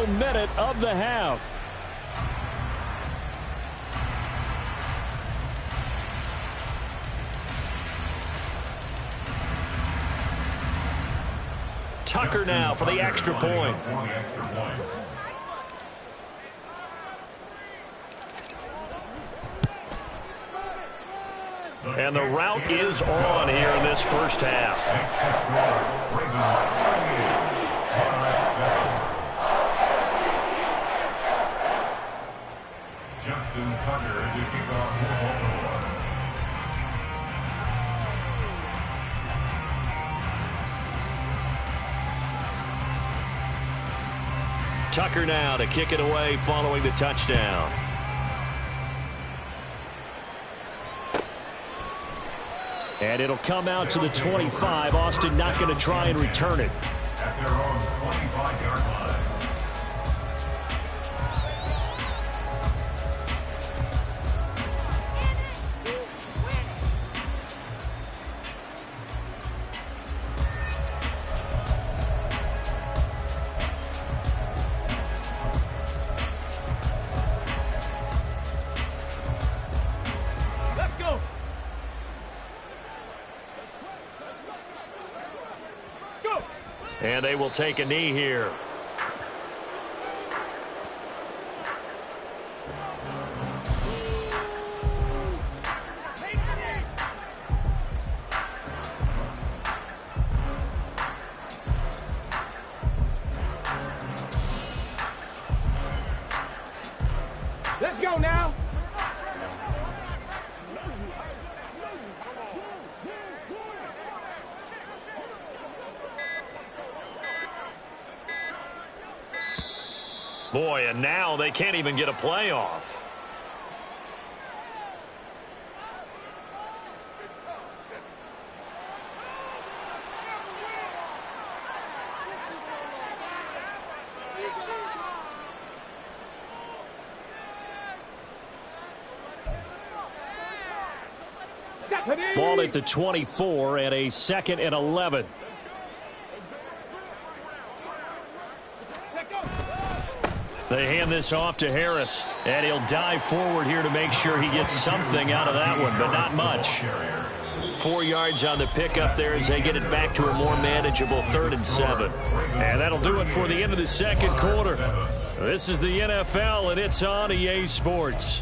final minute of the half. Tucker now for the extra point. And the route is on here in this first half. Justin Tucker to kick off Baltimore. Tucker now to kick it away following the touchdown. And it'll come out to the 25. Austin not going to try and return it. At their own 25-yard line. And they will take a knee here. Let's go now. Boy, and now they can't even get a playoff. Ball at the 24 and a 2nd and 11. They hand this off to Harris, and he'll dive forward here to make sure he gets something out of that one, but not much. 4 yards on the pickup there as they get it back to a more manageable 3rd and 7. And that'll do it for the end of the second quarter. This is the NFL, and it's on EA Sports.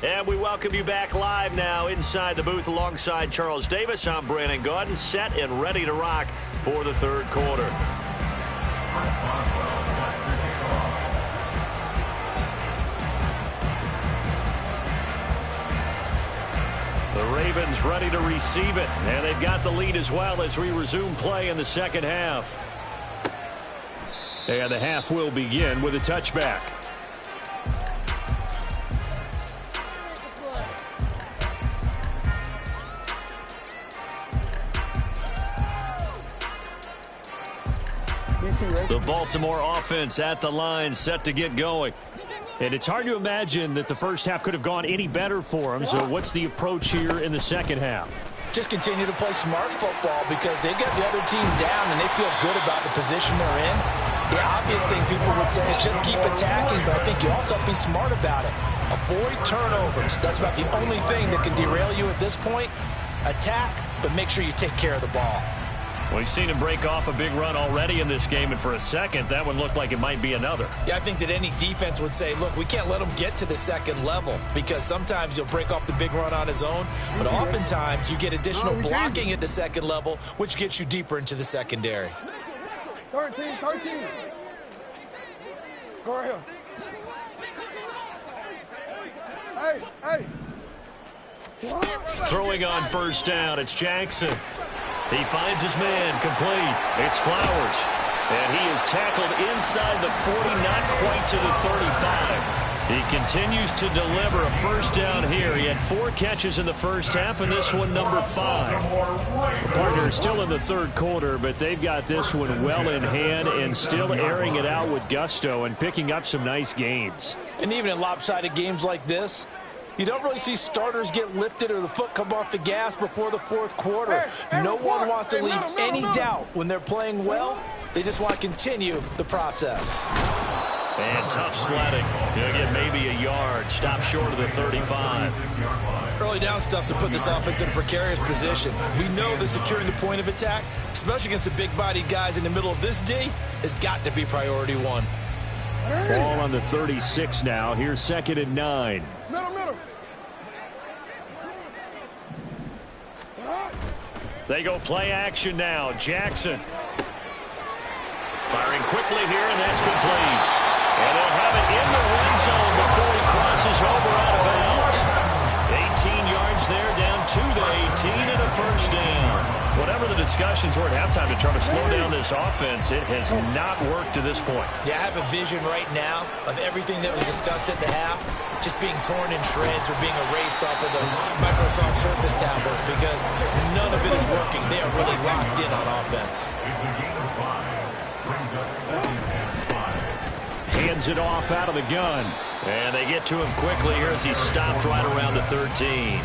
And we welcome you back live now inside the booth alongside Charles Davis. I'm Brandon Gaudin, set and ready to rock for the third quarter. The Ravens ready to receive it, and they've got the lead as well as we resume play in the second half. And the half will begin with a touchback. The Baltimore offense at the line, set to get going. And it's hard to imagine that the first half could have gone any better for them. So what's the approach here in the second half? Just continue to play smart football because they get the other team down and they feel good about the position they're in. The obvious thing people would say is just keep attacking, but I think you also have to be smart about it. Avoid turnovers. That's about the only thing that can derail you at this point. Attack, but make sure you take care of the ball. We've seen him break off a big run already in this game, and for a second, that one looked like it might be another. Yeah, I think that any defense would say, look, we can't let him get to the second level because sometimes he'll break off the big run on his own, but oftentimes you get additional blocking at the second level, which gets you deeper into the secondary. 13. Go right here. Hey. Throwing on first down, it's Jackson. He finds his man, complete. It's Flowers. And he is tackled inside the 40, not quite to the 35. He continues to deliver a first down here. He had 4 catches in the first half, and this one number 5. Partner still in the third quarter, but they've got this one well in hand and still airing it out with gusto and picking up some nice gains. And even in lopsided games like this, you don't really see starters get lifted or the foot come off the gas before the fourth quarter. No one wants to leave any doubt when they're playing well. They just want to continue the process. And tough sledding. He'll get maybe a yard. Stop short of the 35. Early down stuff to put this offense in a precarious position. We know that securing the point of attack, especially against the big-bodied guys in the middle of this D, has got to be priority one. Ball on the 36 now. Here's 2nd and 9. Middle. They go play action now. Jackson. Firing quickly here, and that's complete. And they'll have it in the red zone before he crosses over out of bounds. 18 yards there, down to the 18 and a first down. Whatever the discussions were at halftime to try to slow down this offense, it has not worked to this point. Yeah, I have a vision right now of everything that was discussed at the half just being torn in shreds or being erased off of the Microsoft Surface tablets because none of it is working. They are really locked in on offense. Hands it off out of the gun. And they get to him quickly here as he stopped right around the 13.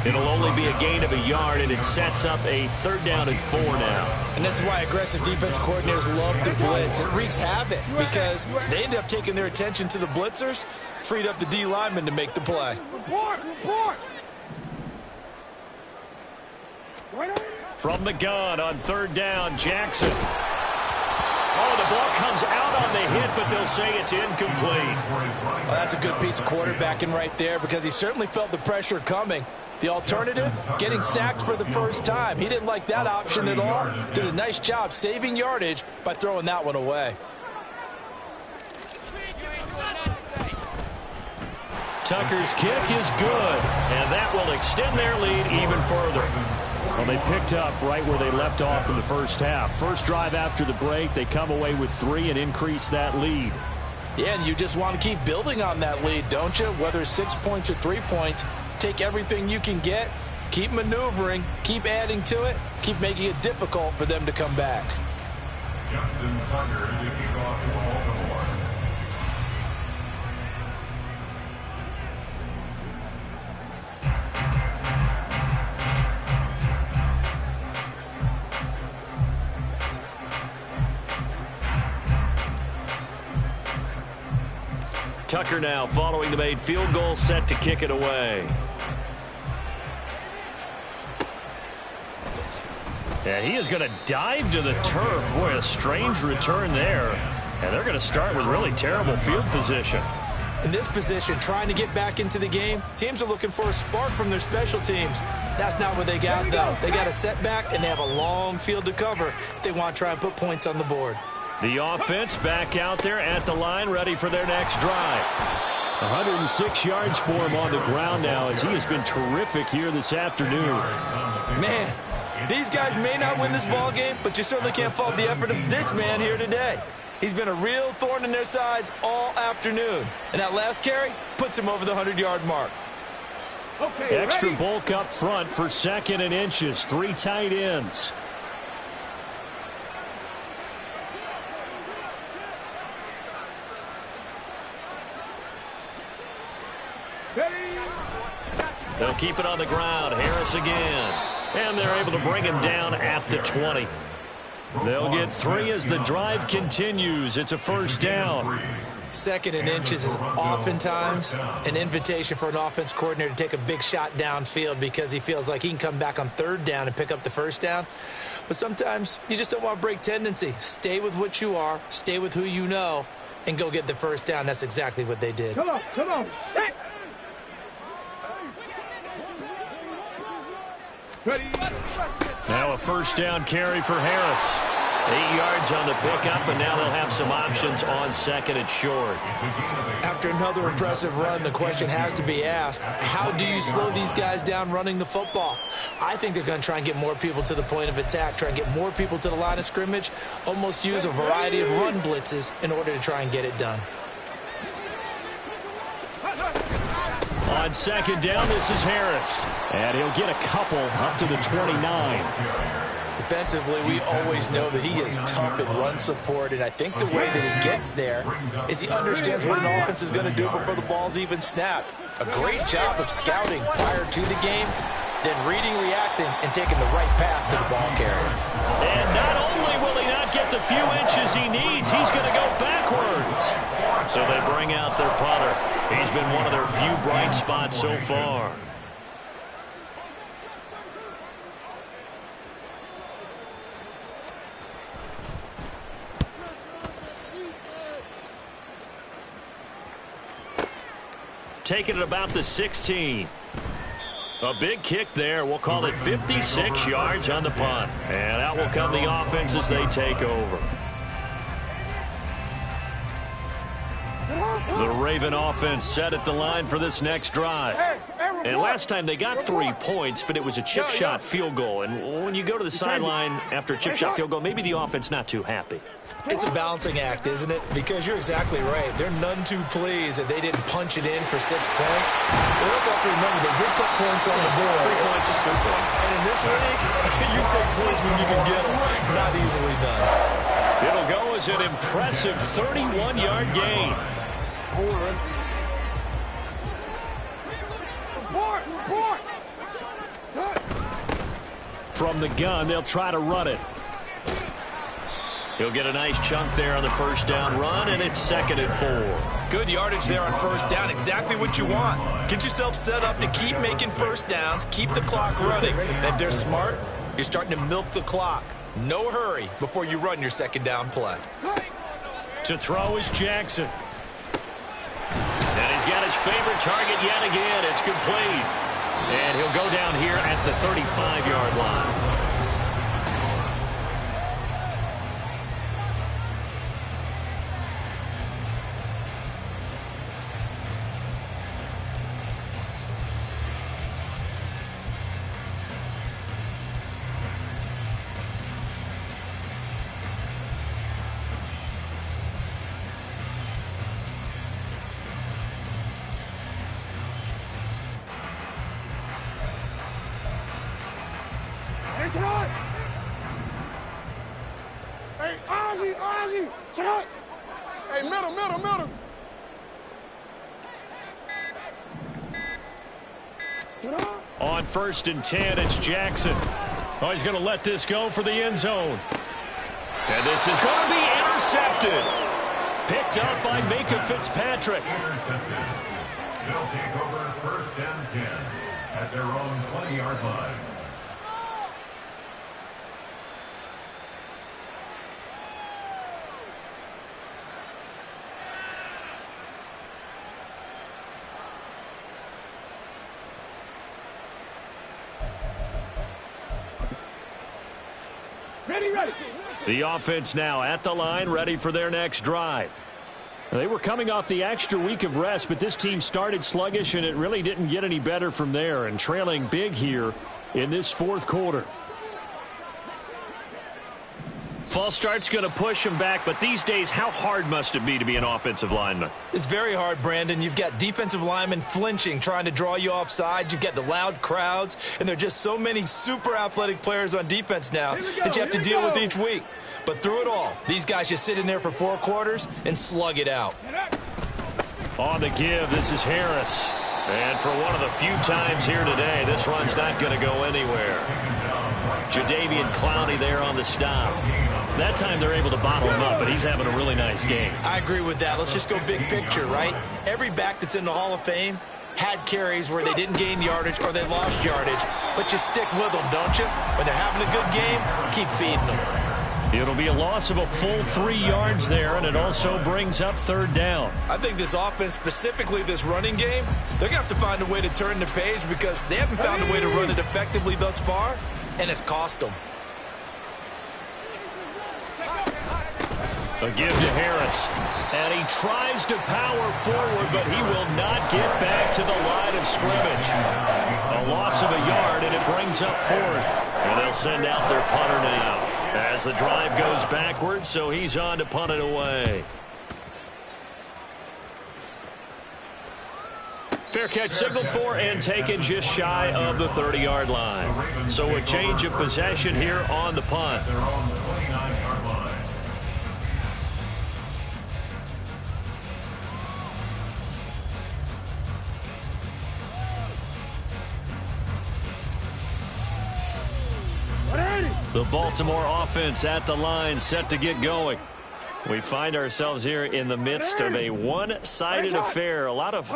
It'll only be a gain of a yard, and it sets up a 3rd down and 4 now. And this is why aggressive defense coordinators love to blitz. It wreaks havoc because they end up taking their attention to the blitzers, freed up the D lineman to make the play. Report. From the gun on 3rd down, Jackson. Oh, the ball comes out on the hit, but they'll say it's incomplete. Well, that's a good piece of quarterbacking right there because he certainly felt the pressure coming. The alternative, getting sacked for the first time. He didn't like that option at all. Did a nice job saving yardage by throwing that one away. Tucker's kick is good, and that will extend their lead even further. Well, they picked up right where they left off in the first half. First drive after the break, they come away with 3 and increase that lead. Yeah, and you just want to keep building on that lead, don't you? Whether it's 6 points or 3 points, take everything you can get, keep maneuvering, keep adding to it, keep making it difficult for them to come back. Justin Tucker to kick off for Baltimore. Tucker now following the made field goal, set to kick it away. And he is going to dive to the turf. Boy, a strange return there. And they're going to start with really terrible field position. In this position, trying to get back into the game, teams are looking for a spark from their special teams. That's not what they got, though. They got a setback, and they have a long field to cover if they want to try and put points on the board. The offense back out there at the line, ready for their next drive. 106 yards for him on the ground now as he has been terrific here this afternoon. Man, these guys may not win this ball game, but you certainly can't fault the effort of this man here today. He's been a real thorn in their sides all afternoon. And that last carry puts him over the 100-yard mark. Okay, extra ready? bulk up front for 2nd and inches. 3 tight ends. They'll keep it on the ground. Harris again. And they're able to bring him down at the 20. They'll get 3 as the drive continues. It's a first down. 2nd and inches is oftentimes an invitation for an offense coordinator to take a big shot downfield because he feels like he can come back on 3rd down and pick up the first down. But sometimes you just don't want to break tendency. Stay with what you are, stay with who you know, and go get the first down. That's exactly what they did. Come on. Hey. Ready? Now a first down carry for Harris. 8 yards on the pickup, and now they'll have some options on 2nd and short. After another impressive run, the question has to be asked, how do you slow these guys down running the football? I think they're going to try and get more people to the point of attack, try and get more people to the line of scrimmage, almost use a variety of run blitzes in order to try and get it done. On second down, this is Harris. And he'll get a couple up to the 29. Defensively, we always know that he is tough in run support, and I think the way that he gets there is he understands what an offense is going to do before the ball's even snapped. A great job of scouting prior to the game, then reading, reacting, and taking the right path to the ball carrier. And not only will he not get the few inches he needs, he's going to go backwards. So they bring out their punter. He's been one of their few bright spots so far. Taking it about the 16. A big kick there. We'll call it 56 yards on the punt. And out will come the offense as they take over. The Raven offense set at the line for this next drive. And last time they got 3 points, but it was a chip shot field goal. And when you go to the sideline after a chip shot field goal, maybe the offense not too happy. It's a balancing act, isn't it? Because you're exactly right. They're none too pleased that they didn't punch it in for 6 points. But also have to remember, they did put points on the board. 3 points is 3 points. And in this league, you take points when you can get them. Not easily done. It'll go as an impressive 31-yard gain. From the gun, they'll try to run it. He'll get a nice chunk there on the first down run, and it's 2nd and 4. Good yardage there on first down. Exactly what you want. Get yourself set up to keep making first downs, keep the clock running. And if they're smart, you're starting to milk the clock. No hurry before you run your second down play. To throw is Jackson. And he's got his favorite target yet again. It's complete. And he'll go down here at the 35-yard line. Hey, Ozzy, shut up. Hey, middle. On 1st and 10, it's Jackson. Oh, he's going to let this go for the end zone. And this is going to be intercepted. Picked up by Minkah Fitzpatrick. Intercepted. They'll take over 1st and 10 at their own 20-yard line. Ready. The offense now at the line, ready for their next drive. They were coming off the extra week of rest, but this team started sluggish, and it really didn't get any better from there, and trailing big here in this 4th quarter. False start's going to push them back, but these days, how hard must it be to be an offensive lineman? It's very hard, Brandon. You've got defensive linemen flinching, trying to draw you offside. You've got the loud crowds, and there are just so many super athletic players on defense now that you have to deal with each week. But through it all, these guys just sit in there for 4 quarters and slug it out. On the give, this is Harris. And for one of the few times here today, this run's not going to go anywhere. Jadeveon Clowney there on the stop. That time they're able to bottle him up, but he's having a really nice game. I agree with that. Let's just go big picture, right? Every back that's in the Hall of Fame had carries where they didn't gain yardage or they lost yardage, but you stick with them, don't you? When they're having a good game, keep feeding them. It'll be a loss of a full 3 yards there, and it also brings up 3rd down. I think this offense, specifically this running game, they're going to have to find a way to turn the page because they haven't found a way to run it effectively thus far, and it's cost them. A give to Harris. And he tries to power forward, but he will not get back to the line of scrimmage. A loss of a yard, and it brings up 4th. And they'll send out their punter now as the drive goes backwards, so he's on to punt it away. Fair catch signaled for and taken just shy of the 30-yard line. So a change of possession here on the punt. They're on the 29-yard line. The Baltimore offense at the line, set to get going. We find ourselves here in the midst of a one-sided affair. A lot of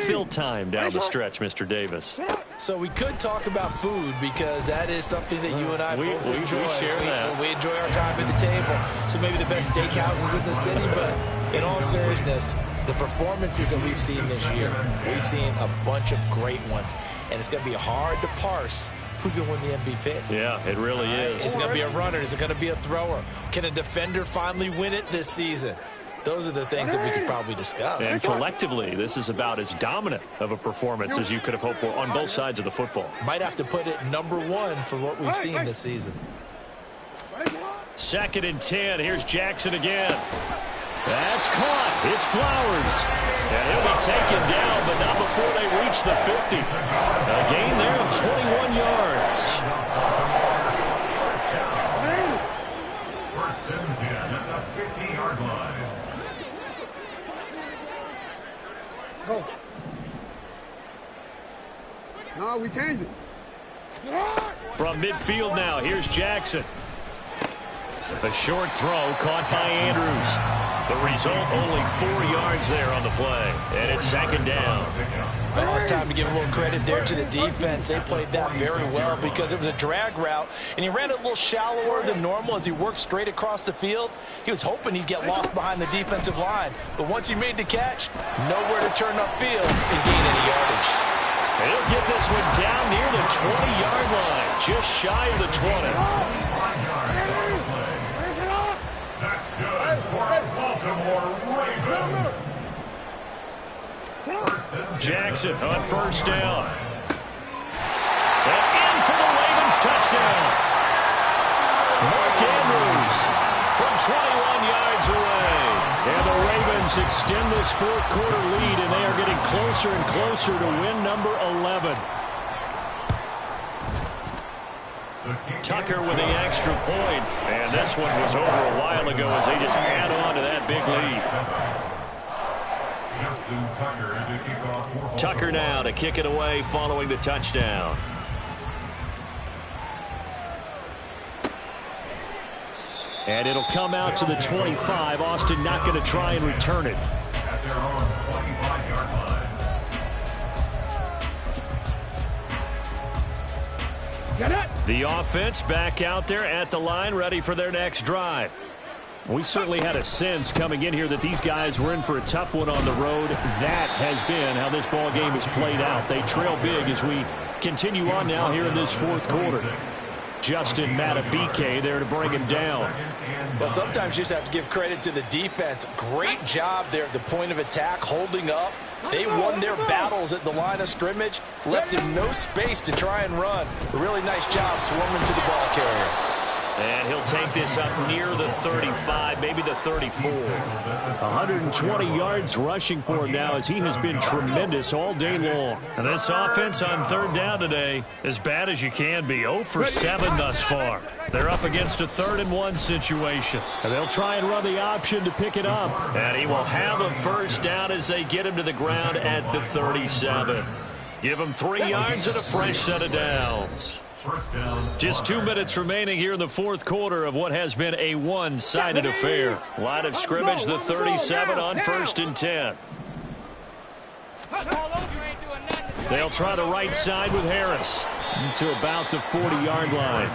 fill time down the stretch, Mr. Davis. So we could talk about food because that is something that you and I both enjoy. We share that. We enjoy our time at the table. So maybe the best steakhouses in the city, but in all seriousness, the performances that we've seen this year, we've seen a bunch of great ones, and it's going to be hard to parse who's going to win the MVP. Yeah, it really is. Is it going to be a runner? Is it going to be a thrower? Can a defender finally win it this season? Those are the things that we could probably discuss. And collectively, this is about as dominant of a performance as you could have hoped for on both sides of the football. Might have to put it #1 for what we've seen this season. 2nd and 10. Here's Jackson again. That's caught. It's Flowers. And he'll be taken down, but not before they reach the 50. A gain there of 21 yards. First and 10 at the 50-yard line. Go. No, we changed it. From midfield now, here's Jackson. A short throw caught by Andrews. The result, only 4 yards there on the play. And it's 2nd down. Well, it's time to give a little credit there to the defense. They played that very well because it was a drag route, and he ran it a little shallower than normal as he worked straight across the field. He was hoping he'd get lost behind the defensive line, but once he made the catch, nowhere to turn upfield and gain any yardage. He'll get this one down near the 20-yard line, just shy of the 20. That's good for Baltimore Ravens. Jackson on 1st down. And in for the Ravens touchdown. Mark Andrews from 21 yards away. And the Ravens extend this 4th quarter lead, and they are getting closer and closer to win number 11. Tucker with the extra point, and this one was over a while ago as they just add on to that big lead. Tucker now to kick it away following the touchdown. And it'll come out to the 25. Austin not going to try and return it. At their own 25-yard line. The offense back out there at the line, ready for their next drive. We certainly had a sense coming in here that these guys were in for a tough one on the road. That has been how this ball game has played out. They trail big as we continue on now here in this 4th quarter. Justin Matabike there to bring him down. Well, sometimes you just have to give credit to the defense. Great job there at the point of attack, holding up. They won their battles at the line of scrimmage, left him no space to try and run. A really nice job swarming to the ball carrier. And he'll take this up near the 35, maybe the 34. 120 yards rushing for him now as he has been tremendous all day long. And this offense on 3rd down today, as bad as you can be, 0 for 7 thus far. They're up against a 3rd and 1 situation. And they'll try and run the option to pick it up. And he will have a 1st down as they get him to the ground at the 37. Give him 3 yards and a fresh set of downs. Just 2 minutes remaining here in the 4th quarter of what has been a one-sided affair. Line of scrimmage, the 37 on 1st and 10. They'll try the right side with Harris to about the 40-yard line.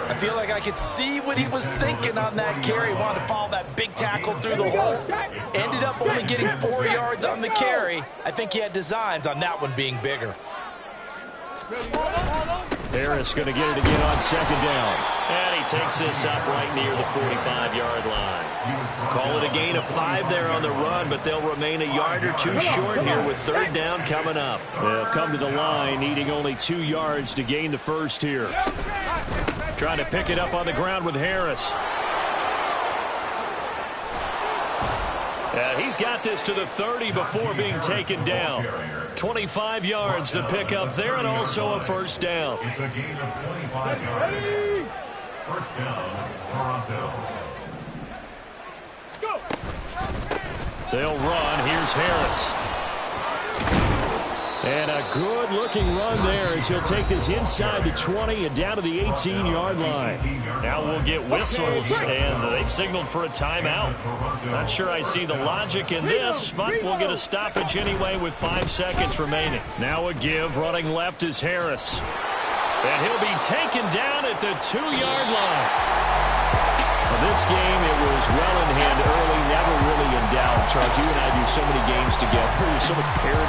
I feel like I could see what he was thinking on that carry. Wanted to follow that big tackle through the hole. Ended up only getting 4 yards on the carry. I think he had designs on that one being bigger. Harris going to get it again on 2nd down. And he takes this up right near the 45-yard line. Call it a gain of 5 there on the run, but they'll remain a yard or 2 short here with 3rd down coming up. They'll come to the line, needing only 2 yards to gain the 1st here. Trying to pick it up on the ground with Harris. He's got this to the 30 before being taken down. 25 yards the pickup there, and also a first down. It's a gain of 25 yards. First down, Toronto. They'll run. Here's Harris. And a good-looking run there as he'll take this inside the 20 and down to the 18-yard line. Now we'll get whistles, and they've signaled for a timeout. Not sure I see the logic in this, but we'll get a stoppage anyway with 5 seconds remaining. Now a give. Running left is Harris. And he'll be taken down at the 2-yard line. This game, it was well in hand early, never really in doubt. Charles, you and I do so many games together. There's so much parity